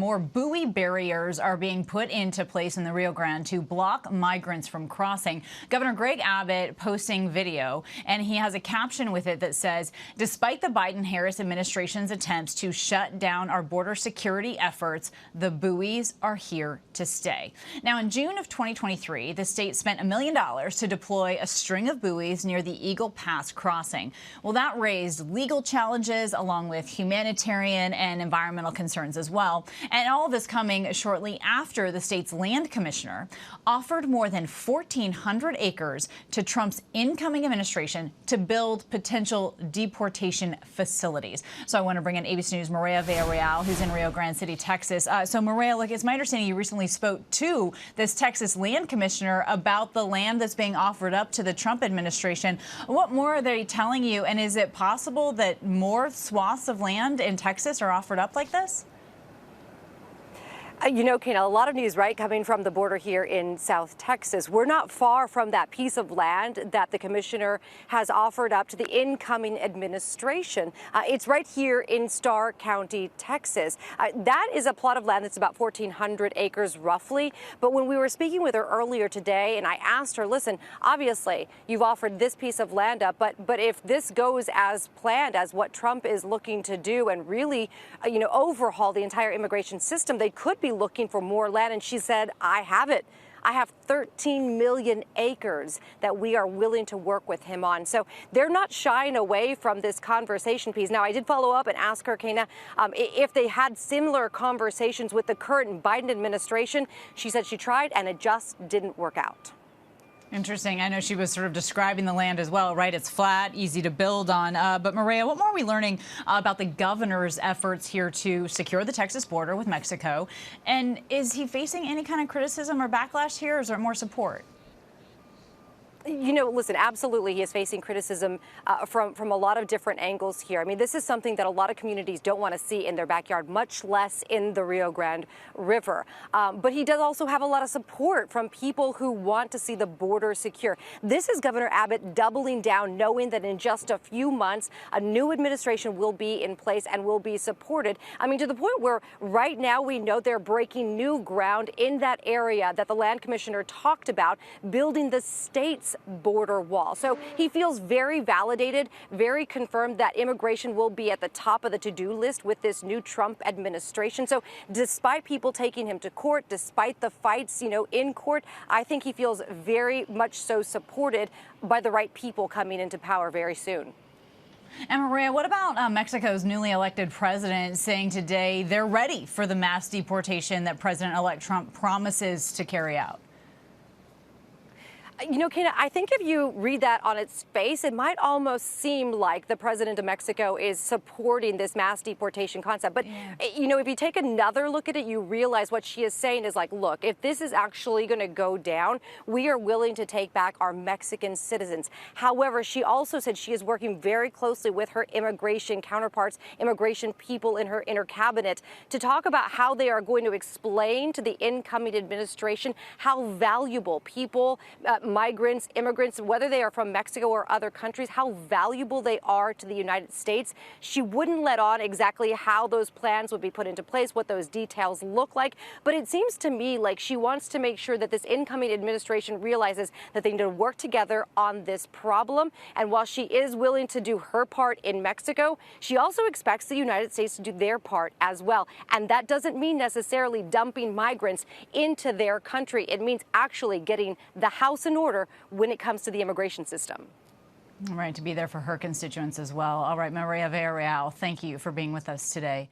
More buoy barriers are being put into place in the Rio Grande to block migrants from crossing. Governor Greg Abbott posting video, and he has a caption with it that says, "Despite the Biden-Harris administration's attempts to shut down our border security efforts, the buoys are here to stay." Now, in June of 2023, the state spent $1 million to deploy a string of buoys near the Eagle Pass crossing. Well, that raised legal challenges along with humanitarian and environmental concerns as well. And all of this coming shortly after the state's land commissioner offered more than 1,400 acres to Trump's incoming administration to build potential deportation facilities. So I want to bring in ABC News' Maria Villarreal, who's in Rio Grande City, Texas. So Maria, look, it's my understanding you recently spoke to this Texas land commissioner about the land that's being offered up to the Trump administration. What more are they telling you? And is it possible that more swaths of land in Texas are offered up like this? You know, Kayna, a lot of news, right, coming from the border here in South Texas. We're not far from that piece of land that the commissioner has offered up to the incoming administration. It's right here in Starr County, Texas. That is a plot of land that's about 1,400 acres roughly. But when we were speaking with her earlier today and I asked her, listen, obviously you've offered this piece of land up, but if this goes as planned, as what Trump is looking to do and really, overhaul the entire immigration system, they could be looking for more land. And she said, I have it. I have 13 million acres that we are willing to work with him on. So they're not shying away from this conversation piece. Now, I did follow up and ask her, Kayna, if they had similar conversations with the current Biden administration. She said she tried and it just didn't work out. Interesting. I know she was sort of describing the land as well, right? It's flat, easy to build on. But Maria, what more are we learning about the governor's efforts here to secure the Texas border with Mexico? And is he facing any kind of criticism or backlash here, or is there more support? Listen, absolutely, he is facing criticism from a lot of different angles here. I mean, this is something that a lot of communities don't want to see in their backyard, much less in the Rio Grande River. But he does also have a lot of support from people who want to see the border secure. This is Governor Abbott doubling down, knowing that in just a few months, a new administration will be in place and will be supported. I mean, to the point where right now we know they're breaking new ground in that area that the land commissioner talked about, building the state's border wall. So he feels very validated, very confirmed that immigration will be at the top of the to-do list with this new Trump administration. So despite people taking him to court, despite the fights, in court, I think he feels very much so supported by the right people coming into power very soon. And Maria, what about Mexico's newly elected president saying today they're ready for the mass deportation that President-elect Trump promises to carry out? Kayna, I think if you read that on its face, it might almost seem like the president of Mexico is supporting this mass deportation concept. But, if you take another look at it, you realize what she is saying is like, look, if this is actually going to go down, we are willing to take back our Mexican citizens. However, she also said she is working very closely with her immigration counterparts, immigration people in her cabinet, to talk about how they are going to explain to the incoming administration how valuable people, migrants, immigrants, whether they are from Mexico or other countries, how valuable they are to the United States. She wouldn't let on exactly how those plans would be put into place, what those details look like. But it seems to me like she wants to make sure that this incoming administration realizes that they need to work together on this problem. And while she is willing to do her part in Mexico, she also expects the United States to do their part as well. And that doesn't mean necessarily dumping migrants into their country. It means actually getting the house in order when it comes to the immigration system. Right, to be there for her constituents as well. All right, Maria Villarreal, thank you for being with us today.